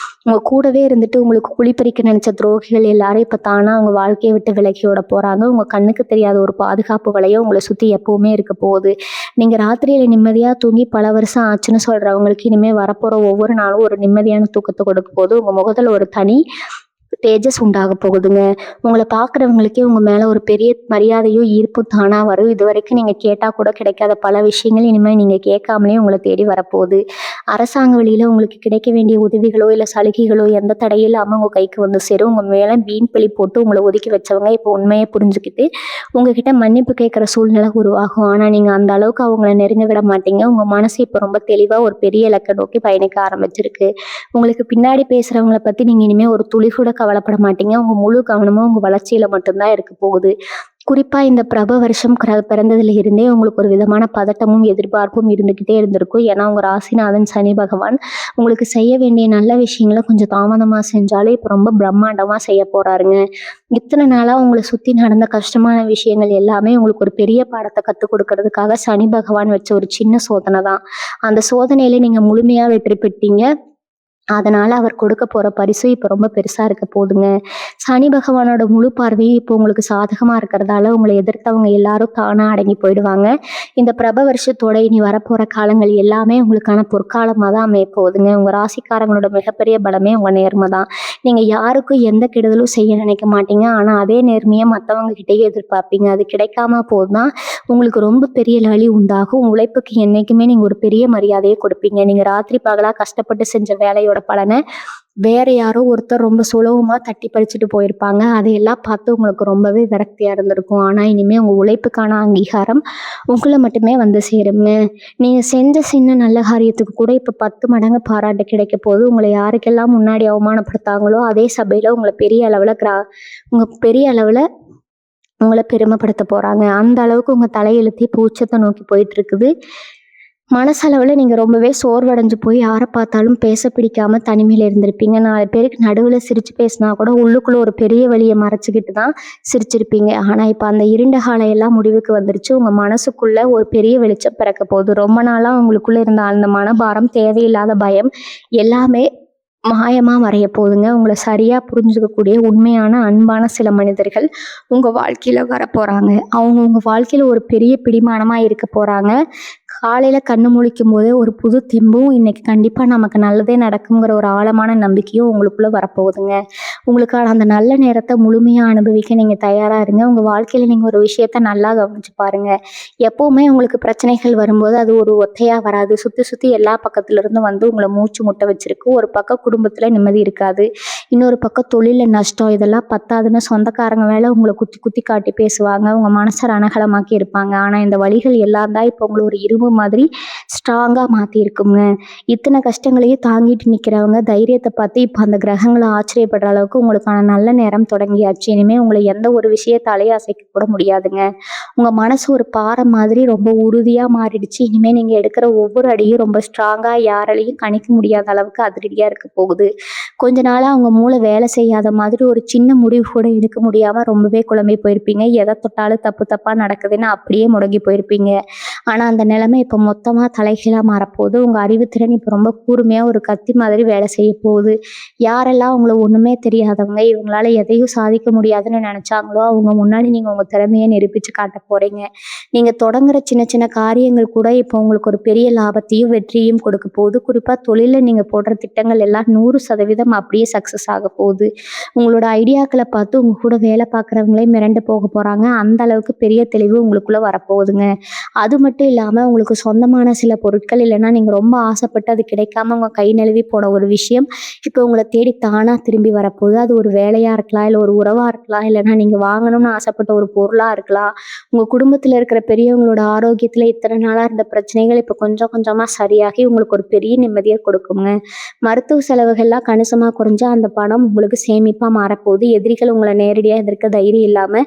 உங்க கூடவே இருந்துட்டு உங்களுக்கு குழிப்பறிக்க நினைச்ச துரோகிகள் எல்லாரும் இப்ப தானா உங்க வாழ்க்கையை விட்டு விலகி விட போறாங்க. உங்க கண்ணுக்கு தெரியாத ஒரு பாதுகாப்பு வலையோ உங்களை சுத்தி எப்பவுமே இருக்க போகுது. நீங்க ராத்திரியில நிம்மதியா தூங்கி பல வருஷம் ஆச்சுன்னு சொல்றவங்களுக்கு இனிமே வரப்போற ஒவ்வொரு நாளும் ஒரு நிம்மதியான தூக்கத்தை கொடுக்க போது. உங்க முகத்துல ஒரு தனி தேஜஸ் உண்டாக போகுதுங்க. உங்கள பார்க்குறவங்களுக்கே உங்க மேல ஒரு பெரிய மரியாதையும், ஈர்ப்பும் தானா வரும். இதுவரைக்கும் நீங்க கேட்டா கூட கிடைக்காத பல விஷயங்கள் இனிமே நீங்க கேட்காமலே உங்கள தேடி வரப்போகுது. அரசாங்க வழியில உங்களுக்கு கிடைக்க வேண்டிய உதவிகளோ, இல்ல சலுகைகளோ எந்த தடையும் இல்லாம உங்க கைக்கு வந்து சேரும். உங்க மேல வீண் பழி போட்டு உங்கள ஒதுக்கி வச்சவங்க இப்போ உண்மைய புரிஞ்சுக்கிட்டு, உங்ககிட்ட மன்னிப்பு கேட்கிற சூழ்நிலை உருவாகும். ஆனா நீங்க அந்த அளவுக்கு அவங்கள நெருங்க விட மாட்டீங்க. உங்க மனசு இப்ப ரொம்ப தெளிவா ஒரு பெரிய இலக்க நோக்கி பயணிக்க ஆரம்பிச்சிருக்கு. உங்களுக்கு பின்னாடி பேசுறவங்கள பத்தி நீங்க இனிமே ஒரு துளி கூட கவலைப்பட மாட்டீங்க. உங்க முழு கவனமும் உங்க வளர்ச்சியில மட்டும் தான் இருக்க போகுது. குறிப்பா இந்த பிரப வருஷம் பிறந்ததுல இருந்தே உங்களுக்கு ஒரு விதமான பதட்டமும், எதிர்பார்ப்பும் இருந்துகிட்டே இருந்திருக்கும். ஏன்னா, உங்க ராசிநாதன் சனி பகவான் உங்களுக்கு செய்ய வேண்டிய நல்ல விஷயங்கள கொஞ்சம் தாமதமா செஞ்சாலும், இப்ப ரொம்ப பிரம்மாண்டமா செய்ய போறாருங்க. இத்தன நாளா உங்கள சுத்தி நடந்த கஷ்டமான விஷயங்கள் எல்லாமே உங்களுக்கு ஒரு பெரிய பாடத்த கத்துக் குடுக்கறதுக்காக சனி பகவான் வச்ச ஒரு சின்ன சோதனை தான். அந்த சோதனையில நீங்க முழுமையா வெற்றி பெற்றீங்க. அதனால அவர் கொடுக்க போற பரிசு இப்ப ரொம்ப பெருசா இருக்க போதுங்க. சனி பகவானோட முழு பார்வையும் இப்போ உங்களுக்கு சாதகமா இருக்கிறதால, உங்கள எதிர்த்தவங்க எல்லாரும் தானா அடங்கி போயிடுவாங்க. இந்த பிரப வருஷத்தோட இனி வரப்போற காலங்கள் எல்லாமே உங்களுக்கான பொற்காலமா தான் அமையப் போகுதுங்க. உங்க ராசிக்காரங்களோட மிகப்பெரிய பலமே உங்க நேர்மை தான். நீங்க யாருக்கும் எந்த கெடுதலும் செய்ய நினைக்க மாட்டீங்க. ஆனா அதே நேர்மைய மத்தவங்க கிட்டயும் எதிர்பார்ப்பீங்க. அது கிடைக்காம போனா உங்களுக்கு ரொம்ப பெரிய வலி உண்டாகும். உழைப்புக்கு என்னைக்குமே நீங்க ஒரு பெரிய மரியாதைய கொடுப்பீங்க. நீங்க ராத்திரி பகலா கஷ்டப்பட்டு செஞ்ச வேலையோட பலன வேற யாரோ ஒருத்தர் ரொம்ப சுலபமா தட்டி பறிச்சுட்டு போயிருப்பாங்க. அதையெல்லாம் பார்த்து உங்களுக்கு ரொம்பவே விரக்தியா இருந்திருக்கும். ஆனா இனிமே உங்க உழைப்புக்கான அங்கீகாரம் உங்கள மட்டுமே வந்து சேருங்க. நீங்க செஞ்ச சின்ன நல்ல காரியத்துக்கு கூட இப்ப 10 மடங்கு பாராட்டு கிடைக்க போது. உங்கள யாருக்கெல்லாம் முன்னாடி அவமானப்படுத்தாங்களோ, அதே சபையில உங்க பெரிய அளவுல உங்கள பெருமைப்படுத்த போறாங்க. அந்த அளவுக்கு உங்க தலையெழுத்து இப்ப உச்சத்த நோக்கி போயிட்டு இருக்குது. மனசளவுல நீங்க ரொம்பவே சோர்வடைஞ்சு போய் யார பார்த்தாலும் பேச பிடிக்காம தனிமையில இருந்திருப்பீங்க. 4 பேருக்கு நடுவுல சிரிச்சு பேசினா கூட உள்ளுக்குள்ள ஒரு பெரிய வலிய மறைச்சுக்கிட்டு தான் சிரிச்சிருப்பீங்க. ஆனா இப்ப அந்த இருண்ட காலம் எல்லாம் முடிவுக்கு வந்துருச்சு. உங்க மனசுக்குள்ள ஒரு பெரிய வெளிச்சம் பிறக்க போகுது. ரொம்ப நாளா உங்களுக்குள்ள இருந்த அந்த மனபாரம், தேவையில்லாத பயம் எல்லாமே மாயமா மறைய போகுதுங்க. உங்கள சரியா புரிஞ்சுக்கக்கூடிய உண்மையான, அன்பான சில மனிதர்கள் உங்க வாழ்க்கையில வரப்போறாங்க. அவங்க உங்க வாழ்க்கையில ஒரு பெரிய பிடிமானமா இருக்க போறாங்க. காலையில கண்ணு முழிக்கும்போதே ஒரு புது தெம்பும், இன்னைக்கு கண்டிப்பா நமக்கு நல்லதே நடக்குங்கிற ஒரு ஆழமான நம்பிக்கையும் உங்களுக்குள்ள வரப்போகுதுங்க. உங்களுக்கான அந்த நல்ல நேரத்த முழுமையா அனுபவிக்க நீங்க தயாரா இருங்க. உங்க வாழ்க்கையில நீங்க ஒரு விஷயத்த நல்லா கவனிச்சு பாருங்க. எப்பவுமே உங்களுக்கு பிரச்சனைகள் வரும்போது அது ஒரு ஒத்தையா வராது. சுத்தி சுத்தி எல்லா பக்கத்துல இருந்தும் வந்து உங்கள மூச்சு முட்ட வச்சிருக்கு. ஒரு பக்கம் குடும்பத்துல நிம்மதி இருக்காது. இன்னொரு பக்கம் தொழில்ல நஷ்டம். இதெல்லாம் பத்தாதுன்னு சொந்தக்காரங்க மேல உங்கள குத்தி குத்தி காட்டி பேசுவாங்க. உங்க மனச ரணகளமாக்கி இருப்பாங்க. ஆனா இந்த வலிகள் எல்லாம் தான் இப்ப உங்கள ஒரு இரும்பு மாதிரி ஸ்ட்ராங்கா மாத்தி இருக்குங்க. இத்தனை கஷ்டங்களையும் தாங்கிட்டு நிக்கிறவங்க தைரியத்த பார்த்து இப்ப அந்த கிரகங்கள ஆச்சரியப்படுற அளவுக்கு உங்களுக்கான நல்ல நேரம் தொடங்கியாச்சு. இனிமே உங்கள எந்த ஒரு விஷயத்தாலயும் அசைக்க கூட முடியாதுங்க. உங்க மனசு ஒரு பாறை மாதிரி ரொம்ப உறுதியா மாறிடுச்சு. இனிமே நீங்க எடுக்கிற ஒவ்வொரு அடியும் ரொம்ப ஸ்ட்ராங்கா யாராலையும் கணிக்க முடியாத அளவுக்கு அதிரடியா இருக்க போகுது. கொஞ்ச நாளா உங்க மூளை வேலை செய்யாத மாதிரி ஒரு சின்ன முடிவு கூட எடுக்க முடியாம ரொம்பவே குழம்பி போயிருப்பீங்க. எதை தொட்டாலும் தப்பு தப்பா நடக்குதுன்னு அப்படியே முடங்கி போயிருப்பீங்க. ஆனா அந்த நிலைமை இப்ப மொத்தமா தலைகீழா மாறப்போகுது. உங்க அறிவுத்திறன் இப்ப ரொம்ப கூர்மையா ஒரு கத்தி மாதிரி வேலை செய்ய போகுது. யாரெல்லாம் உங்கள ஒண்ணுமே தெரியாதவங்க, இவங்களால எதையும் சாதிக்க முடியாதுன்னு நினைச்சாங்களோ, அவங்க முன்னாடி நீங்க உங்க திறமைய நிரூபிச்சு காட்ட போறீங்க. நீங்க தொடங்குற சின்ன சின்ன காரியங்கள் கூட இப்போ உங்களுக்கு ஒரு பெரிய லாபத்தையும், வெற்றியும் கொடுக்க போகுது. குறிப்பா தொழில்ல நீங்க போடுற திட்டங்கள் எல்லாம் 100% அப்படியே சக்சஸ் ஆக போகுது. உங்களோட ஐடியாக்கள பார்த்து உங்க கூட வேலை பார்க்குறவங்களே மிரண்டு போக போறாங்க. அந்த அளவுக்கு பெரிய தெளிவு உங்களுக்குள்ள வரப்போகுதுங்க. அது மட்டும் இல்லாம உங்களுக்கு சொந்தமான சில பொருட்கள் இல்லைன்னா நீங்க ரொம்ப ஆசைப்பட்டு அது கிடைக்காம உங்க கை நழுவி போன ஒரு விஷயம் இப்போ உங்களை தேடி தானா திரும்பி வரப்போகுது. அது ஒரு வேலையா இருக்கலாம், இல்லை ஒரு உறவா இருக்கலாம், இல்லைன்னா நீங்க வாங்கணும்னு ஆசைப்பட்ட ஒரு பொருளா இருக்கலாம். உங்க குடும்பத்துல இருக்கிற பெரியவங்களோட ஆரோக்கியத்துல இத்தனை நாளா இருந்த பிரச்சனைகள் இப்போ கொஞ்சம் கொஞ்சமா சரியாகி உங்களுக்கு ஒரு பெரிய நிம்மதியை கொடுக்குங்க. மருத்துவ செலவுகள்லாம் கணிசமா குறைஞ்சா அந்த பணம் உங்களுக்கு சேமிப்பா மாறப்போகுது. எதிரிகள் உங்களை நேரடியா எதிர்க்க தைரியம் இல்லாம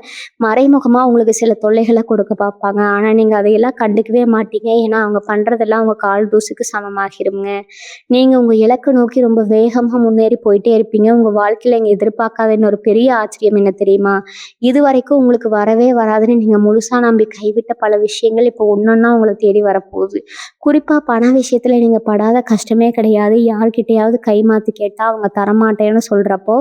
மறைமுகமா உங்களுக்கு சில தொல்லைகளை கொடுக்க பார்ப்பாங்க. ஆனா நீங்க அதையெல்லாம் கண்டுக்கவே மாட்டீங்க. ஏன்னா அவங்க பண்றதெல்லாம் உங்க கால் தூசுக்கு சமமாகிருங்க. நீங்க உங்க இலக்கை நோக்கி ரொம்ப வேகமா முன்னேறி போயிட்டே இருப்பீங்க. உங்க வாழ்க்கையில இங்க எதிர்பார்க்காத இன்னொரு பெரிய ஆச்சரியம் என்ன தெரியுமா? இது வரைக்கும் உங்களுக்கு வரவே வராதுன்னு நீங்க முழுசா நம்பி கைவிட்ட பல விஷயங்கள் இப்போ ஒன்னொன்னா உங்களை தேடி வரப்போகுது. குறிப்பா பண விஷயத்துல நீங்க படாத கஷ்டமே கிடையாது. யார்கிட்டயாவது கை மாத்தி கேட்டா அவங்க தரமாட்டேன்னு சொல்றப்போ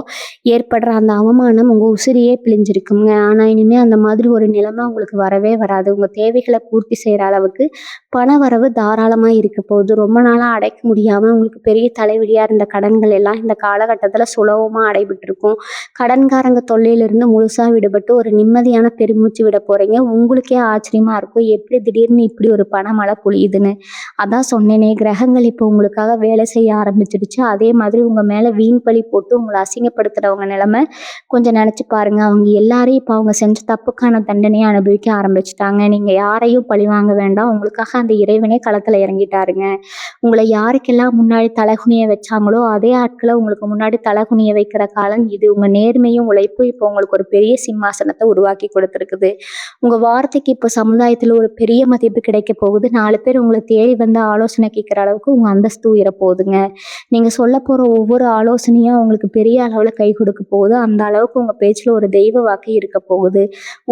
ஏற்படுற அந்த அவமானம் உங்க உசிரியே பிழிஞ்சிருக்குங்க. ஆனா இனிமே அந்த மாதிரி ஒரு நிலைமை உங்களுக்கு வரவே வராது. உங்க தேவைகளை பூர்த்தி செய்யற அப்படிங்கிற அளவுக்கு பண வரவு தாராளமாக இருக்க போகுது. ரொம்ப நாளாக அடைக்க முடியாமல் உங்களுக்கு பெரிய தலைவலியாக இருந்த கடன்கள் எல்லாம் இந்த காலகட்டத்தில் சுலபமாக அடைபட்டிருக்கும். கடன்காரங்க தொல்லையிலிருந்து முழுசாக விடுபட்டு ஒரு நிம்மதியான பெருமூச்சு விட போகிறீங்க. உங்களுக்கே ஆச்சரியமாக இருக்கும், எப்படி திடீர்னு இப்படி ஒரு பணமழை பொழியுதுன்னு. அதான் சொன்னேனே, கிரகங்கள் இப்போ உங்களுக்காக வேலை செய்ய ஆரம்பிச்சிடுச்சு. அதே மாதிரி உங்கள் மேலே வீண் பழி போட்டு உங்களை அசிங்கப்படுத்துகிறவங்க நிலைமை கொஞ்சம் நினச்சி பாருங்கள். அவங்க எல்லாரையும் இப்போ அவங்க செஞ்ச தப்புக்கான தண்டனையை அனுபவிக்க ஆரம்பிச்சிட்டாங்க. நீங்கள் யாரையும் பழி வாங்க வேண்டாம். உங்களுக்காக அந்த இறைவனே களத்தில் இறங்கிட்டாருங்க. உங்களை யாருக்கெல்லாம் முன்னாடி தலகுனிய வச்சாங்களோ அதே ஆட்களை உங்களுக்கு முன்னாடி தலகுனிய வைக்கிற காலம் இது. உங்கள் நேர்மையும் உழைப்பும் இப்போ உங்களுக்கு ஒரு பெரிய சிம்மாசனத்தை உருவாக்கி கொடுத்துருக்குது. உங்கள் வார்த்தைக்கு இப்போ சமுதாயத்தில் ஒரு பெரிய மதிப்பு கிடைக்க போகுது. 4 பேர் உங்களை தேடி வந்து ஆலோசனை கேட்குற அளவுக்கு உங்கள் அந்தஸ்து உயர போகுதுங்க. நீங்கள் சொல்ல போகிற ஒவ்வொரு ஆலோசனையும் அவங்களுக்கு பெரிய அளவில் கை கொடுக்க போகுது. அந்த அளவுக்கு உங்கள் பேச்சில் ஒரு தெய்வ வாக்கு இருக்க போகுது.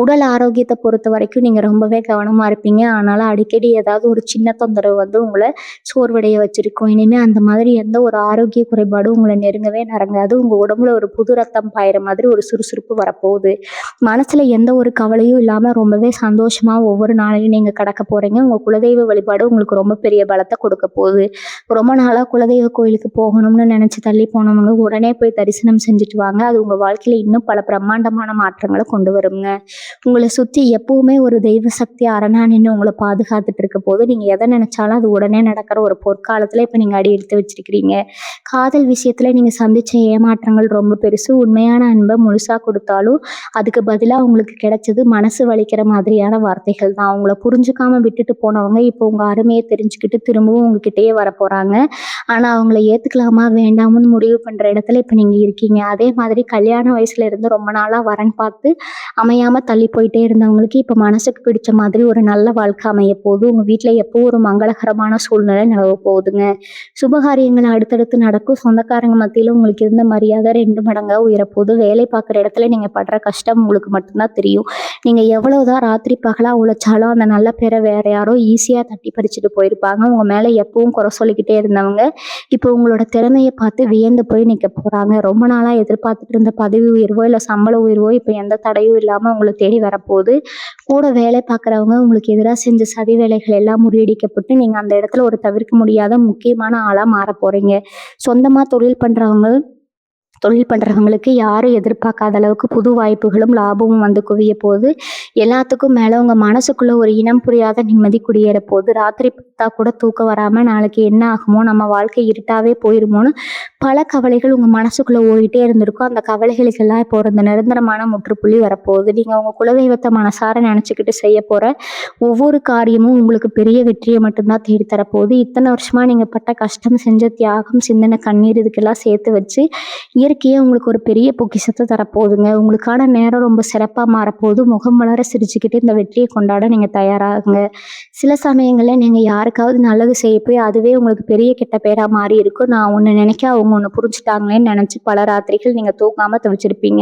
உடல் ஆரோக்கியத்தை பொறுத்த வரைக்கும் நீங்கள் ரொம்பவே கவனமாக இருப்பீங்க. ஆனாலும் அடிக்கடி ஏதாவது ஒரு சின்ன தொந்தரவு வந்து உங்களை சோர்வடைய வச்சிருக்கும். இனிமேல் அந்த மாதிரி எந்த ஒரு ஆரோக்கிய குறைபாடும் உங்களை நெருங்கவே நெருங்காது. உங்கள் உடம்புல ஒரு புது ரத்தம் பாயிற மாதிரி ஒரு சுறுசுறுப்பு வரப்போகுது. மனசில் எந்த ஒரு கவலையும் இல்லாமல் ரொம்பவே சந்தோஷமாக ஒவ்வொரு நாளையும் நீங்கள் கடக்க போகிறீங்க. உங்கள் குலதெய்வ வழிபாடு உங்களுக்கு ரொம்ப பெரிய பலத்தை கொடுக்க போகுது. ரொம்ப நாளாக குலதெய்வ கோயிலுக்கு போகணும்னு நினச்சி தள்ளி போனவங்க உடனே போய் தரிசனம் செஞ்சுட்டு வாங்க. அது உங்கள் வாழ்க்கையில் இன்னும் பல பிரம்மாண்டமான மாற்றங்களை கொண்டு வருங்க. உங்களை சுற்றி எப்பவுமே ஒரு தெய்வ சக்தி அரணா நின்று உங்களை பாதுகாத்துட்டு இருக்க போது நீங்கள் எதை நினைச்சாலும் அது உடனே நடக்கிற ஒரு பொற்காலத்தில் இப்போ நீங்கள் அடி எடுத்து வச்சிருக்கிறீங்க. காதல் விஷயத்தில் நீங்கள் சந்தித்த ஏமாற்றங்கள் ரொம்ப பெருசு. உண்மையான அன்பை முழுசாக கொடுத்தாலும் அதுக்கு பதிலாக உங்களுக்கு கிடைச்சது மனசு வலிக்கிற மாதிரியான வார்த்தைகள் தான். அவங்கள புரிஞ்சுக்காம விட்டுட்டு போனவங்க இப்போ உங்கள் அருமையை தெரிஞ்சுக்கிட்டு திரும்பவும் உங்ககிட்டயே வர போகிறாங்க. ஆனால் அவங்கள ஏற்றுக்கலாமா வேண்டாமுன்னு முடிவு பண்ணுற இடத்துல இப்போ நீங்கள் இருக்கீங்க. அதே மாதிரி கல்யாண வயசுல இருந்து ரொம்ப நாளாக வரன் பார்த்து அமையாமல் தள்ளி போயிட்டே இருந்தவங்களுக்கு இப்போ மனசுக்கு பிடிச்ச மாதிரி ஒரு நல்ல வாழ்க்கை அமைய போகுது. உங்கள் வீட்டில் எப்போ ஒரு மங்களகரமான சூழ்நிலை நிலவ போகுதுங்க. சுபகாரியங்கள் அடுத்தடுத்து நடக்கும். சொந்தக்காரங்க மத்தியில் உங்களுக்கு இருந்த மரியாதை 2 மடங்காக உயரப்போகுது. வேலை பார்க்குற இடத்துல நீங்கள் படுற கஷ்டம் உங்களுக்கு மட்டும்தான் தெரியும். நீங்கள் எவ்வளோதான் ராத்திரி பகலாக உழைச்சாலும் அந்த நல்ல பேரை வேற யாரோ ஈஸியாக தட்டி பறிச்சுட்டு போயிருப்பாங்க. உங்கள் மேலே எப்பவும் குறை சொல்லிக்கிட்டே இருந்தவங்க இப்போ உங்களோட திறமையை பார்த்து வியந்து போய் நிற்க போகிறாங்க. ரொம்ப நாளாக எதிர்பார்த்துட்டு இருந்த பதவி உயர்வோ இல்லை சம்பள உயர்வோ இப்போ எந்த தடையும் இல்லாமல் உங்களை தேடி வரப்போகுது. கூட வேலை பார்க்குறவங்க உங்களுக்கு எதிராக செஞ்ச சதி வேலைகள் எல்லாம் முறியடிக்கப்பட்டு நீங்கள் அந்த இடத்துல ஒரு தவிர்க்க முடியாத முக்கியமான ஆளாக மாற போகிறீங்க. சொந்தமாக தொழில் பண்ணுறவங்களுக்கு யாரும் எதிர்பார்க்காத அளவுக்கு புது வாய்ப்புகளும் லாபமும் வந்து குவிய போகுது. எல்லாத்துக்கும் மேலே உங்கள் மனசுக்குள்ளே ஒரு இனம் புரியாத நிம்மதி குடியேற போகுது. ராத்திரி பார்த்தா கூட தூக்கம் வராமல் நாளைக்கு என்ன ஆகுமோ, நம்ம வாழ்க்கை இருட்டாவே போயிருமோன்னு பல கவலைகள் உங்கள் மனசுக்குள்ளே ஓடிட்டே இருந்திருக்கும். அந்த கவலைகளுக்கெல்லாம் இப்போ ஒரு நிரந்தரமான முற்றுப்புள்ளி வரப்போகுது. நீங்கள் உங்கள் குலதெய்வத்தை மனசார நினச்சிக்கிட்டு செய்ய போகிற ஒவ்வொரு காரியமும் உங்களுக்கு பெரிய வெற்றியை மட்டும்தான் தேடித்தரப்போகுது. இத்தனை வருஷமாக நீங்கள் பட்ட கஷ்டம், செஞ்ச தியாகம், சிந்தனை கண்ணீர் இதுக்கெல்லாம் சேர்த்து வச்சு இயற்கையே உங்களுக்கு ஒரு பெரிய பொக்கிஷத்தை தரப்போகுதுங்க. உங்களுக்கான நேரம் ரொம்ப சிறப்பாக மாறப்போகுது. முகம் வளர சிரிச்சுக்கிட்டு இந்த வெற்றியை கொண்டாட நீங்கள் தயாராகுங்க. சில சமயங்களில் நீங்கள் யாருக்காவது நல்லது செய்ய போய் அதுவே உங்களுக்கு பெரிய கெட்ட பேராக மாறி இருக்கும். நான் ஒன்று நினைக்க அவங்க ஒன்று புரிஞ்சுட்டாங்களேன்னு நினச்சி பல ராத்திரிகள் நீங்கள் தூக்காமல் தவிச்சிருப்பீங்க.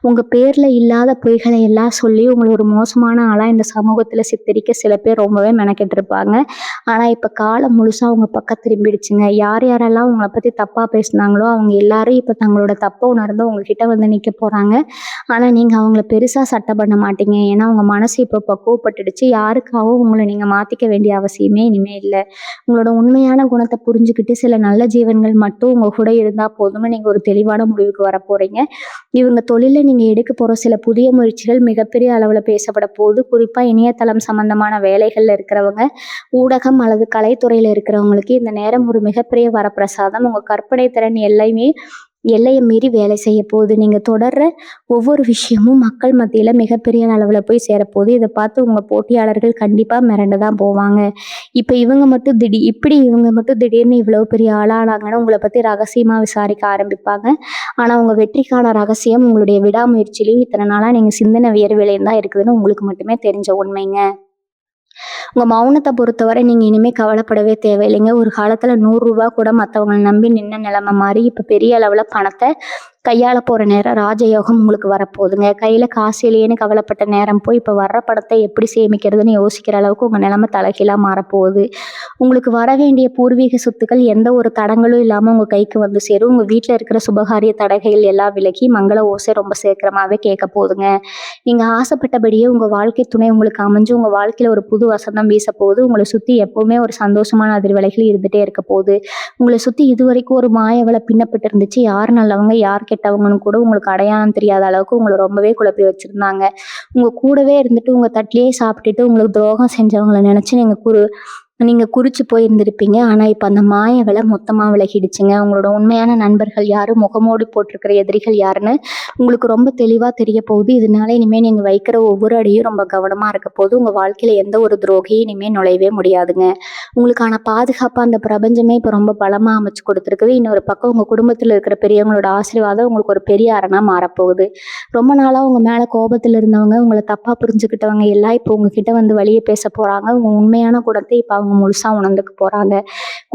உங்கள் பேரில் இல்லாத பொய்களை எல்லாம் சொல்லி உங்களை ஒரு மோசமான ஆளாக இந்த சமூகத்தில் சித்தரிக்க சில பேர் ரொம்பவே மெனக்கெட்டு இருப்பாங்க. ஆனால் இப்போ காலம் முழுசாக அவங்க பக்கம் திரும்பிடுச்சுங்க. யார் யாரெல்லாம் உங்களை பற்றி தப்பாக பேசினாங்களோ அவங்க எல்லாரும் இப்போ தங்களோட தப்பை உணர்ந்து உங்ககிட்ட வந்து நிற்க போகிறாங்க. ஆனால் நீங்கள் அவங்கள பெருசாக சட்டை பண்ண மாட்டீங்க. ஏன்னா உங்கள் மனசு இப்போ பக்குவப்பட்டுடுச்சு. யாருக்காகவும் உங்களை நீங்கள் மாற்றிக்க வேண்டிய அவசியமே இனிமேல் இல்லை. உங்களோட உண்மையான குணத்தை புரிஞ்சுக்கிட்டு சில நல்ல ஜீவன்கள் மட்டும் உங்கள் கூட இருந்தால் போதும்னு நீங்கள் ஒரு தெளிவான முடிவுக்கு வர போகிறீங்க. இவங்க தொழிலில் நீங்கள் எடுக்க போகிற சில புதிய முயற்சிகள் மிகப்பெரிய அளவில் பேசப்பட போகுது. குறிப்பாக இணையதளம் சம்பந்தமான வேலைகளில் இருக்கிறவங்க, ஊடகம் அல்லது கலைத்துறையில் இருக்கிறவங்களுக்கு இந்த நேரம் ஒரு மிகப்பெரிய வரப்பிரசாதம். உங்கள் கற்பனை திறன் எல்லையை மீறி வேலை செய்ய போகுது. நீங்கள் தொடர்ற ஒவ்வொரு விஷயமும் மக்கள் மத்தியில் மிகப்பெரிய அளவில் போய் சேரப்போகுது. இதை பார்த்து உங்கள் போட்டியாளர்கள் கண்டிப்பாக மிரண்டு தான் போவாங்க. இப்போ இவங்க மட்டும் திடீர்னு இவ்வளோ பெரிய ஆளானாங்கன்னு உங்களை பற்றி ரகசியமாக விசாரிக்க ஆரம்பிப்பாங்க. ஆனால் உங்கள் வெற்றிக்கான ரகசியம் உங்களுடைய விடாமுயற்சியிலையும் இத்தனை நாளாக நீங்கள் சிந்தனை வியர்விலையும் தான் இருக்குதுன்னு உங்களுக்கு மட்டுமே தெரிஞ்ச உண்மைங்க. உங்கள் மௌனத்தை பொறுத்தவரை நீங்கள் இனிமேல் கவலைப்படவே தேவையில்லைங்க. ஒரு காலத்தில் 100 ரூபா கூட மற்றவங்களை நம்பி நின்ன நிலைமை மாறி இப்போ பெரிய அளவில் பணத்தை கையாள போகிற நேரம் ராஜயோகம் உங்களுக்கு வரப்போகுதுங்க. கையில் காசு இல்லையேன்னு கவலைப்பட்ட நேரம் போய் இப்போ வர்ற பணத்தை எப்படி சேமிக்கிறதுன்னு யோசிக்கிற அளவுக்கு உங்கள் நிலைமை தலைகீழாக மாறப்போகுது. உங்களுக்கு வர வேண்டிய பூர்வீக சொத்துக்கள் எந்த ஒரு தடங்களும் இல்லாமல் உங்கள் கைக்கு வந்து சேரும். உங்கள் வீட்டில் இருக்கிற சுபகாரிய தடைகள் எல்லாம் விலகி மங்கள ஓசை ரொம்ப சீக்கிரமாகவே கேட்க போகுதுங்க. நீங்கள் ஆசைப்பட்டபடியே உங்கள் வாழ்க்கை துணை உங்களுக்கு அமைஞ்சு உங்கள் வாழ்க்கையில் ஒரு புது வசந்தம் வீச போகுது. உங்களை சுற்றி எப்போவுமே ஒரு சந்தோஷமான அதிர்வலைகள் இருந்துகிட்டே இருக்க போகுது. உங்களை சுற்றி இதுவரைக்கும் ஒரு மாயவலை பின்னப்பட்டு இருந்துச்சு. யார் நல்லவங்க யார் கெட்டவங்கன்னு கூட உங்களுக்கு அடையாளம் தெரியாத அளவுக்கு உங்களை ரொம்பவே குழப்பி வச்சுருந்தாங்க. உங்கள் கூடவே இருந்துட்டு உங்கள் தட்டிலேயே சாப்பிட்டுட்டு உங்களுக்கு துரோகம் செஞ்சவங்களை நினச்சி நீங்கள் குறிச்சு போயிருந்திருப்பீங்க. ஆனால் இப்போ அந்த மாய விலை மொத்தமாக விலகிடுச்சுங்க. உங்களோட உண்மையான நண்பர்கள் யார், முகமூடி போட்டிருக்கிற எதிரிகள் யாருன்னு உங்களுக்கு ரொம்ப தெளிவாக தெரிய போகுது. இதனால இனிமேல் நீங்கள் வைக்கிற ஒவ்வொரு அடியும் ரொம்ப கவனமாக இருக்க போகுது. உங்கள் வாழ்க்கையில் எந்த ஒரு துரோகியும் இனிமேல் நுழையவே முடியாதுங்க. உங்களுக்கான பாதுகாப்பு அந்த பிரபஞ்சமே இப்போ ரொம்ப பலமாக அமைச்சு கொடுத்துருக்குது. இன்னொரு பக்கம் உங்கள் குடும்பத்தில் இருக்கிற பெரியவங்களோட ஆசீர்வாதம் உங்களுக்கு ஒரு பெரிய அரணாக மாறப்போகுது. ரொம்ப நாளாக உங்கள் மேலே கோபத்தில் இருந்தவங்க, உங்களை தப்பாக புரிஞ்சுக்கிட்டவங்க எல்லாம் இப்போ உங்ககிட்ட வந்து வழியே பேச போகிறாங்க. உங்கள் உண்மையான குணத்தை இப்போ அவங்க முழுசா உணர்ந்துக்க போறாங்க.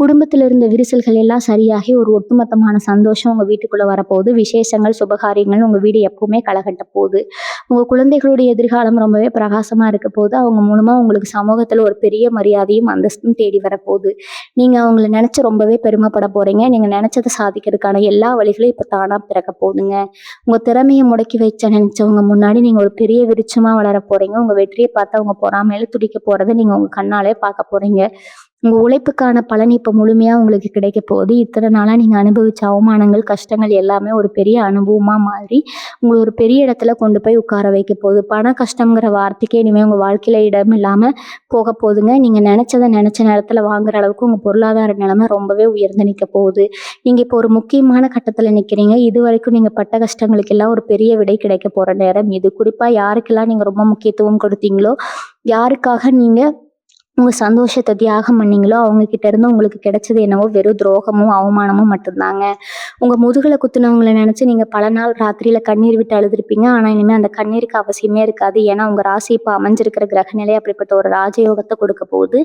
குடும்பத்தில் இருந்த விரிசல்கள் எல்லாம் சரியாகி ஒரு ஒட்டுமொத்தமான சந்தோஷம் உங்க வீட்டுக்குள்ள வரப்போகுது. விசேஷங்கள் சுபகாரியங்கள் உங்க வீடு எப்பவுமே களகட்ட போகுது. உங்க குழந்தைகளுடைய எதிர்காலம் ரொம்பவே பிரகாசமா இருக்க போகுது. அவங்க மூலமா உங்களுக்கு சமூகத்துல ஒரு பெரிய மரியாதையும் அந்தஸ்தும் தேடி வரப்போகுது. நீங்க அவங்கள நினைச்சு ரொம்பவே பெருமைப்பட போறீங்க. நீங்க நினைச்சதை சாதிக்கிறதுக்கான எல்லா வழிகளும் இப்ப தானா பிறக்க போகுதுங்க. உங்க திறமையை முடக்கி நினைச்சவங்க முன்னாடி நீங்க ஒரு பெரிய விருட்சமா வளர போறீங்க. உங்க வெற்றியை பார்த்து அவங்க பொறாமையில துடிக்க போறதை நீங்க உங்க கண்ணாலே பார்க்க போறீங்க. உங்க உழைப்புக்கான பலன் இப்ப முழுமையா உங்களுக்கு கிடைக்க போகுது. இத்தனை நாளா நீங்க அனுபவிச்ச அவமானங்கள், கஷ்டங்கள் எல்லாமே ஒரு பெரிய அனுபவமா மாறி உங்களை ஒரு பெரிய இடத்துல கொண்டு போய் உட்கார வைக்க போகுது. பண கஷ்டங்கிற வார்த்தைக்கே இனிமே உங்க வாழ்க்கையில இடம் இல்லாம போக போகுதுங்க. நீங்க நினைச்சதை நினைச்ச நேரத்துல வாங்குற அளவுக்கு உங்க பொருளாதார நிலைமை ரொம்பவே உயர்ந்து நிற்க போகுது. நீங்க இப்போ ஒரு முக்கியமான கட்டத்துல நிக்கிறீங்க. இது வரைக்கும் நீங்க பட்ட கஷ்டங்களுக்கு எல்லாம் ஒரு பெரிய விடை கிடைக்க போற நேரம் இது. குறிப்பா யாருக்கெல்லாம் நீங்க ரொம்ப முக்கியத்துவம் கொடுத்தீங்களோ, யாருக்காக நீங்க உங்க சந்தோஷத்தை தியாகம் பண்ணீங்களோ அவங்க கிட்ட இருந்து உங்களுக்கு கிடைச்சது என்னவோ வெறும் துரோகமும் அவமானமும் மட்டும்தாங்க. உங்க முதுகுல குத்துனவங்களை நினைச்சு நீங்க பல நாள் ராத்திரியில கண்ணீர் விட்டு அழுதுருப்பீங்க. ஆனா இனிமே அந்த கண்ணீருக்கு அவசியமே இருக்காது. ஏன்னா உங்க ராசி இப்ப அமைஞ்சிருக்கிற கிரகநிலை அப்படிப்பட்ட ஒரு ராஜயோகத்தை கொடுக்க போகுது.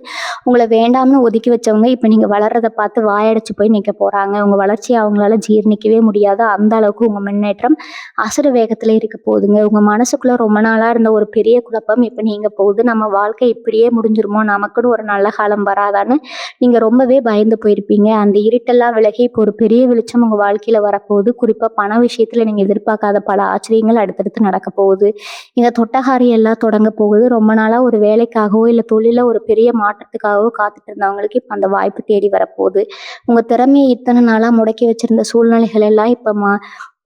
உங்களை வேண்டாம்னு ஒதுக்கி வச்சவங்க இப்ப நீங்க வளர்றதை பார்த்து வாயடைச்சு போய் நிக்க போறாங்க. உங்க வளர்ச்சியை அவங்களால ஜீர்ணிக்கவே முடியாது. அந்த அளவுக்கு உங்க முன்னேற்றம் அசுர வேகத்துல இருக்க போகுதுங்க. உங்க மனசுக்குள்ள ரொம்ப நாளா இருந்த ஒரு பெரிய குழப்பம் இப்ப நீங்க போகுது. நம்ம வாழ்க்கை இப்படியே முடிஞ்சிருமோ, நமக்குன்னு ஒரு நல்ல காலம் வராதான்னு நீங்க ரொம்பவே பயந்து போயிருப்பீங்க. அந்த இருட்டெல்லாம் விலகி இப்போ ஒரு பெரிய வெளிச்சம் உங்க வாழ்க்கையில வரப்போகுது. குறிப்பா பண விஷயத்துல நீங்க எதிர்பார்க்காத பல ஆச்சரியங்கள் அடுத்தடுத்து நடக்க போகுது. நீங்க தொட்டகாரி எல்லாம் தொடங்க போகுது. ரொம்ப நாளா ஒரு வேலைக்காகவோ இல்ல தொழில ஒரு பெரிய மாற்றத்துக்காகவோ காத்துட்டு இருந்தவங்களுக்கு இப்ப அந்த வாய்ப்பு தேடி வரப்போகுது. உங்க திறமையை இத்தனை நாளா முடக்கி வச்சிருந்த சூழ்நிலைகள் எல்லாம் இப்ப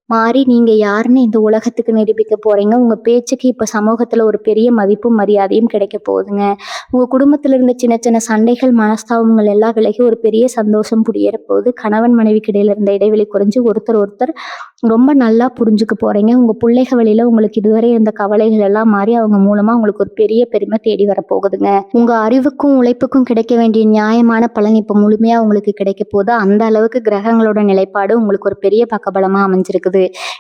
மாறி நீங்க யாருன்னு இந்த உலகத்துக்கு நிரூபிக்க போறீங்க. உங்க பேச்சுக்கு இப்ப சமூகத்துல ஒரு பெரிய மதிப்பும் மரியாதையும் கிடைக்க போகுதுங்க. உங்க குடும்பத்துல இருந்த சின்ன சின்ன சண்டைகள், மனஸ்தாபங்கள் எல்லாம் விலகி ஒரு பெரிய சந்தோஷம் குடியேற போகுது. கணவன் மனைவிக்கு இடையில இருந்த இடைவெளி குறைஞ்சு ஒருத்தர் ரொம்ப நல்லா புரிஞ்சுக்க போறீங்க. உங்க பிள்ளைக வழியில உங்களுக்கு இதுவரை இருந்த கவலைகள் எல்லாம் மாறி அவங்க மூலமா உங்களுக்கு ஒரு பெரிய பெருமை தேடி வர போகுதுங்க. உங்க அறிவுக்கும் உழைப்புக்கும் கிடைக்க வேண்டிய நியாயமான பலன் இப்ப முழுமையா உங்களுக்கு கிடைக்க போகுது. அந்த அளவுக்கு கிரகங்களோட நிலைப்பாடு உங்களுக்கு ஒரு பெரிய பக்கபலமா அமைஞ்சிருக்குது.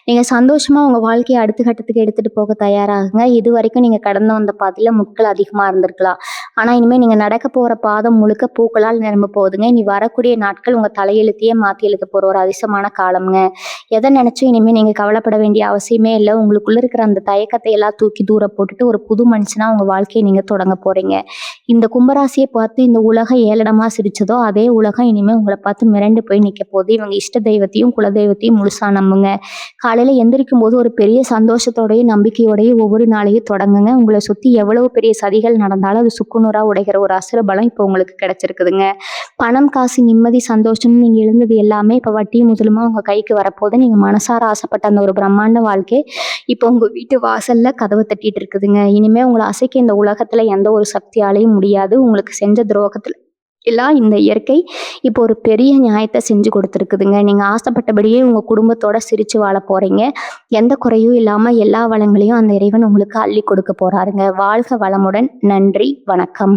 நீங்க சந்தோஷமா உங்க வாழ்க்கையை அடுத்த கட்டத்துக்கு எடுத்துட்டு போக தயாராகுங்க. இது வரைக்கும் நீங்க கடந்து வந்த பாதையில முட்கள் அதிகமா இருந்திருக்கலாம். ஆனா இனிமே நீங்க நடக்க போற பாதம் முழுக்க பூக்களால் நிரம்ப போகுதுங்க. இனி வரக்கூடிய நாட்கள் உங்க தலையெழுத்தையே மாத்தி எழுத போற ஒரு அதிசயமான காலம்ங்க. எதை நினைச்சும் இனிமே நீங்க கவலைப்பட வேண்டிய அவசியமே இல்லை. உங்களுக்குள்ள இருக்கிற அந்த தயக்கத்தை எல்லாம் தூக்கி தூர போட்டுட்டு ஒரு புது மனுஷனா உங்க வாழ்க்கையை நீங்க தொடங்க போறீங்க. இந்த கும்பராசியை பார்த்து இந்த உலகம் ஏளனமா சிரிச்சதோ அதே உலகம் இனிமே உங்களை பார்த்து மிரண்டு போய் நிக்க போகுது. இவங்க இஷ்ட தெய்வத்தையும் குலதெய்வத்தையும் முழுசா நம்புங்க. காலையில எந்திரிக்கும் போது ஒரு பெரிய சந்தோஷத்தோடையும் நம்பிக்கையோடையும் ஒவ்வொரு நாளையும் தொடங்குங்க. உங்களை சுத்தி எவ்வளவு பெரிய சதிகள் நடந்தாலும் அது சுக்குநூறா உடைகிற ஒரு அசுர பலம் இப்போ உங்களுக்கு கிடைச்சிருக்குதுங்க. பணம், காசு, நிம்மதி, சந்தோஷம் நீங்க எழுந்தது எல்லாமே இப்ப வட்டியும் முதலுமா உங்க கைக்கு வரப்போது. நீங்க மனசார ஆசைப்பட்ட அந்த ஒரு பிரம்மாண்ட வாழ்க்கை இப்போ உங்க வீட்டு வாசல்ல கதவு தட்டிட்டு இருக்குதுங்க. இனிமே உங்களை அசைக்க இந்த உலகத்துல எந்த ஒரு சக்தியாலையும் முடியாது. உங்களுக்கு செஞ்ச துரோகத்துல எல்லாம் இந்த இயற்கை இப்போ ஒரு பெரிய நியாயத்தை செஞ்சு கொடுத்துருக்குதுங்க. நீங்க ஆசைப்பட்டபடியே உங்க குடும்பத்தோட சிரிச்சு வாழ போறீங்க. எந்த குறையும் இல்லாம எல்லா வளங்களையும் அந்த இறைவன் உங்களுக்கு அள்ளி கொடுக்க போறாருங்க. வாழ்க வளமுடன். நன்றி, வணக்கம்.